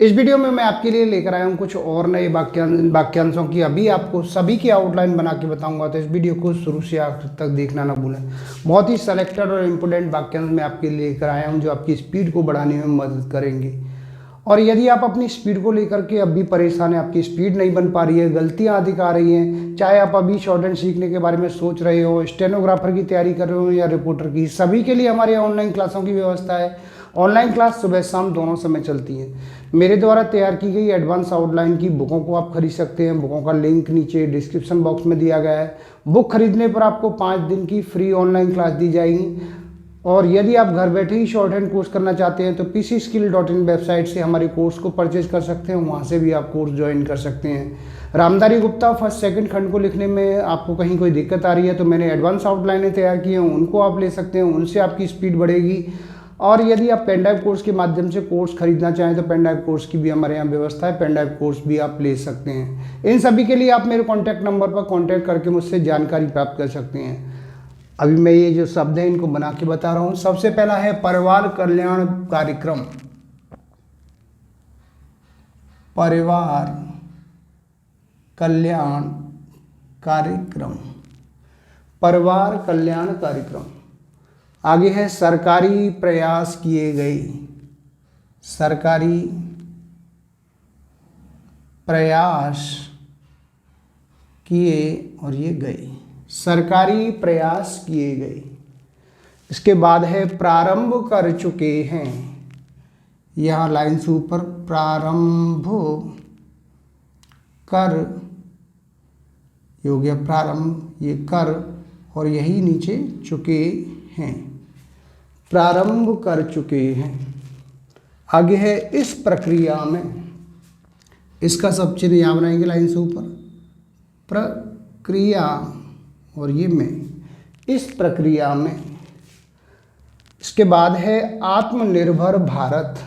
इस वीडियो में मैं आपके लिए लेकर आया हूँ कुछ और नए वाक्यांशों की अभी आपको सभी की आउटलाइन बना के बताऊंगा, तो इस वीडियो को शुरू से आखिर तक देखना ना भूलें। बहुत ही सेलेक्टेड और इम्पोर्टेंट वाक्यांश मैं आपके लिए लेकर आया हूँ जो आपकी स्पीड को बढ़ाने में मदद करेंगे। और यदि आप अपनी स्पीड को लेकर के अभी परेशान हैं, आपकी स्पीड नहीं बन पा रही है, गलतियाँ अधिक आ रही हैं, चाहे आप अभी शॉर्ट हैंड सीखने के बारे में सोच रहे हो, स्टेनोग्राफर की तैयारी कर रहे हो या रिपोर्टर की, सभी के लिए हमारे ऑनलाइन क्लासों की व्यवस्था है। ऑनलाइन क्लास सुबह शाम दोनों समय चलती है। मेरे द्वारा तैयार की गई एडवांस आउटलाइन की बुकों को आप खरीद सकते हैं। बुकों का लिंक नीचे डिस्क्रिप्शन बॉक्स में दिया गया है। बुक खरीदने पर आपको 5 दिन की फ्री ऑनलाइन क्लास दी जाएगी। और यदि आप घर बैठे ही शॉर्ट हैंड कोर्स करना चाहते हैं तो pcskill.in वेबसाइट से हमारे कोर्स को परचेज कर सकते हैं, वहाँ से भी आप कोर्स ज्वाइन कर सकते हैं। रामधारी गुप्ता फर्स्ट सेकंड खंड को लिखने में आपको कहीं कोई दिक्कत आ रही है तो मैंने एडवांस आउटलाइनें तैयार की हैं, उनको आप ले सकते हैं, उनसे आपकी स्पीड बढ़ेगी। और यदि आप पेन ड्राइव कोर्स के माध्यम से कोर्स खरीदना चाहें तो पेन ड्राइव कोर्स की भी हमारे यहाँ व्यवस्था है, पेन ड्राइव कोर्स भी आप ले सकते हैं। इन सभी के लिए आप मेरे कॉन्टैक्ट नंबर पर कॉन्टैक्ट करके मुझसे जानकारी प्राप्त कर सकते हैं। अभी मैं ये जो शब्द है इनको बना के बता रहा हूँ। सबसे पहला है परिवार कल्याण कार्यक्रम। परिवार कल्याण कार्यक्रम, परिवार कल्याण कार्यक्रम। आगे है सरकारी प्रयास किए गए। सरकारी प्रयास किए और ये गए, सरकारी प्रयास किए गए। इसके बाद है प्रारंभ कर चुके हैं। यहाँ लाइन से ऊपर प्रारंभ कर, ये हो गया प्रारंभ, ये कर और यही नीचे चुके हैं, प्रारंभ कर चुके हैं। आगे है इस प्रक्रिया में, इसका सब चिन्ह यहाँ बनाएंगे लाइन से ऊपर, प्रक्रिया और ये में, इस प्रक्रिया में। इसके बाद है आत्मनिर्भर भारत।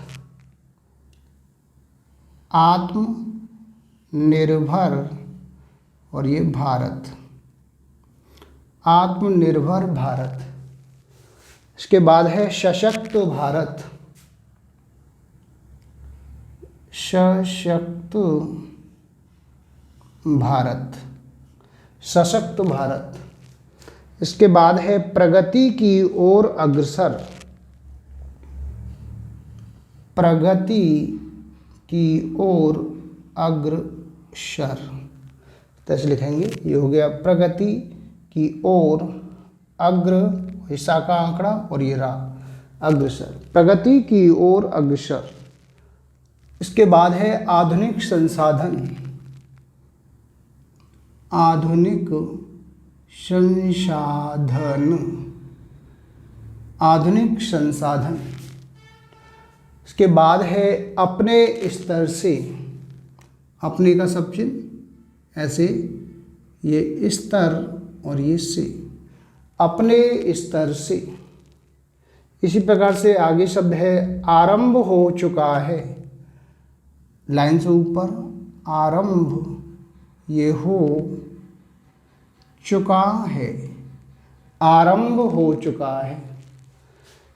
आत्मनिर्भर और ये भारत, आत्मनिर्भर भारत। इसके बाद है सशक्त भारत। सशक्त भारत, सशक्त भारत। इसके बाद है प्रगति की ओर अग्रसर। प्रगति की ओर अग्रसर, तैसे लिखेंगे। ये हो गया प्रगति की ओर, अग्र हिस्सा का आंकड़ा और ये रा, अग्रसर, प्रगति की ओर अग्रसर। इसके बाद है आधुनिक संसाधन। आधुनिक संसाधन, आधुनिक संसाधन। इसके बाद है अपने स्तर से। अपने का सब चिन्ह ऐसे, ये स्तर और ये से, अपने स्तर से। इसी प्रकार से आगे शब्द है आरंभ हो चुका है। लाइन से ऊपर आरंभ, ये हो चुका है, आरंभ हो चुका है।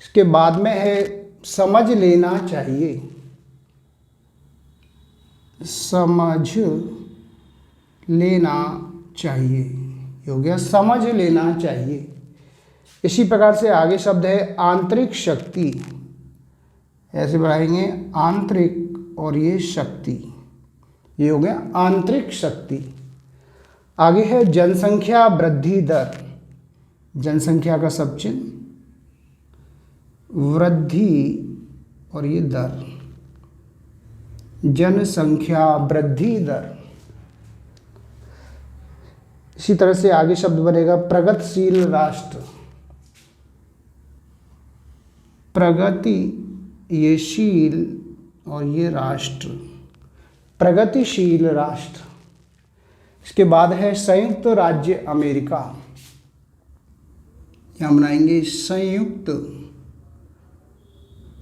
इसके बाद में है समझ लेना चाहिए। समझ लेना चाहिए, ये हो गया समझ लेना चाहिए। इसी प्रकार से आगे शब्द है आंतरिक शक्ति। ऐसे बढ़ाएंगे आंतरिक और ये शक्ति, ये हो गया आंतरिक शक्ति। आगे है जनसंख्या वृद्धि दर। जनसंख्या का सब चिन्ह, वृद्धि और ये दर, जनसंख्या वृद्धि दर। इसी तरह से आगे शब्द बनेगा प्रगतिशील राष्ट्र। प्रगति, ये शील और ये राष्ट्र, प्रगतिशील राष्ट्र। इसके बाद है संयुक्त राज्य अमेरिका। यहाँ बनाएंगे संयुक्त,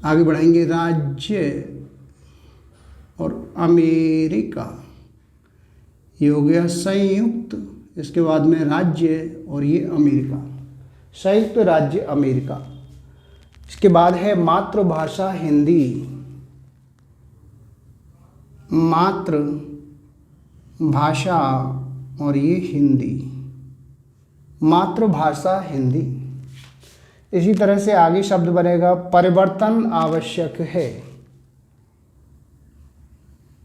आगे बढ़ाएंगे राज्य और अमेरिका, ये हो गया संयुक्त। इसके बाद में राज्य और ये अमेरिका, संयुक्त राज्य अमेरिका। इसके बाद है मातृभाषा हिंदी। मातृ भाषा और ये हिंदी, मातृभाषा हिंदी। इसी तरह से आगे शब्द बनेगा परिवर्तन आवश्यक है,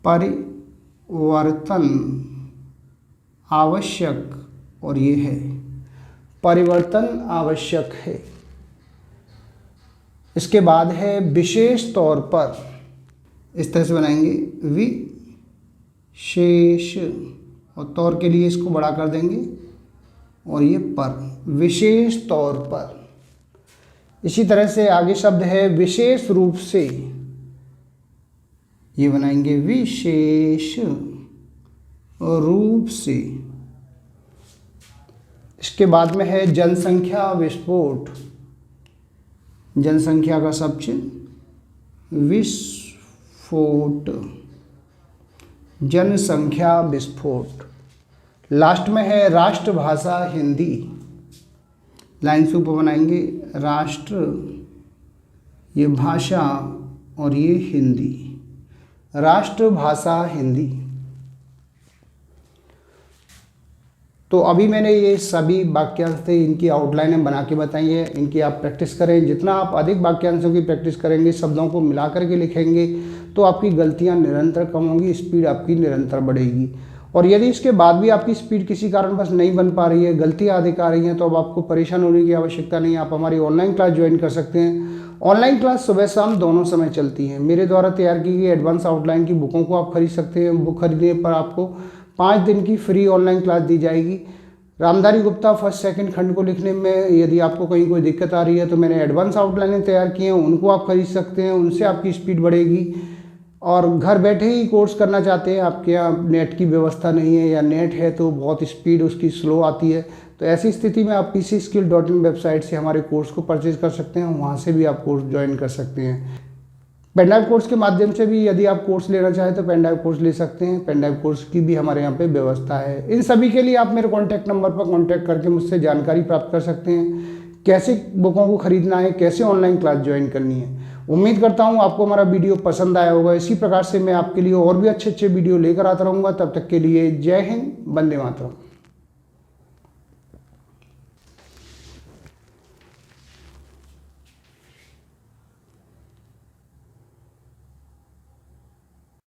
परिवर्तन आवश्यक और ये है, परिवर्तन आवश्यक है। इसके बाद है विशेष तौर पर, इस तरह से बनाएंगे विशेष, और तौर के लिए इसको बड़ा कर देंगे और ये पर, विशेष तौर पर। इसी तरह से आगे शब्द है विशेष रूप से, ये बनाएंगे विशेष रूप से। इसके बाद में है जनसंख्या विस्फोट, जनसंख्या का शब्द विस्फोट, जनसंख्या विस्फोट। लास्ट में है राष्ट्रभाषा हिंदी, लाइन से ऊपर बनाएंगे राष्ट्र, ये भाषा और ये हिंदी, राष्ट्रभाषा हिंदी। तो अभी मैंने ये सभी वाक्यांश थे, इनकी आउटलाइनें बना के बताई है, इनकी आप प्रैक्टिस करें। जितना आप अधिक वाक्यांशों की प्रैक्टिस करेंगे, शब्दों को मिला करके लिखेंगे, तो आपकी गलतियां निरंतर कम होंगी, स्पीड आपकी निरंतर बढ़ेगी। और यदि इसके बाद भी आपकी स्पीड किसी कारणवश नहीं बन पा रही है, गलतियां अधिक आ रही हैं, तो अब आपको परेशान होने की आवश्यकता नहीं है। आप हमारी ऑनलाइन क्लास ज्वाइन कर सकते हैं। ऑनलाइन क्लास सुबह शाम दोनों समय चलती है। मेरे द्वारा तैयार की गई एडवांस आउटलाइन की बुकों को आप खरीद सकते हैं। बुक खरीदने पर आपको 5 दिन की फ्री ऑनलाइन क्लास दी जाएगी। रामधारी गुप्ता फर्स्ट सेकंड खंड को लिखने में यदि आपको कहीं कोई दिक्कत आ रही है, तो मैंने एडवांस आउटलाइनें तैयार की हैं, उनको आप खरीद सकते हैं। उनसे आपकी स्पीड बढ़ेगी। और घर बैठे ही कोर्स करना चाहते हैं, आपके यहाँ नेट की व्यवस्था नहीं है, या नेट है तो बहुत स्पीड उसकी स्लो आती है, तो ऐसी स्थिति में आप pcskill.in वेबसाइट से हमारे कोर्स को परचेज कर सकते हैं। वहाँ से भी आप कोर्स ज्वाइन कर सकते हैं। पेनड्राइव कोर्स के माध्यम से भी यदि आप कोर्स लेना चाहें तो पेनड्राइव कोर्स ले सकते हैं। पेनड्राइव कोर्स की भी हमारे यहाँ पे व्यवस्था है। इन सभी के लिए आप मेरे कॉन्टैक्ट नंबर पर कॉन्टैक्ट करके मुझसे जानकारी प्राप्त कर सकते हैं, कैसे बुकों को खरीदना है, कैसे ऑनलाइन क्लास ज्वाइन करनी है। उम्मीद करता हूँ आपको हमारा वीडियो पसंद आया होगा। इसी प्रकार से मैं आपके लिए और भी अच्छे अच्छे वीडियो लेकर आता रहूँगा। तब तक के लिए जय हिंद, वंदे मातरम।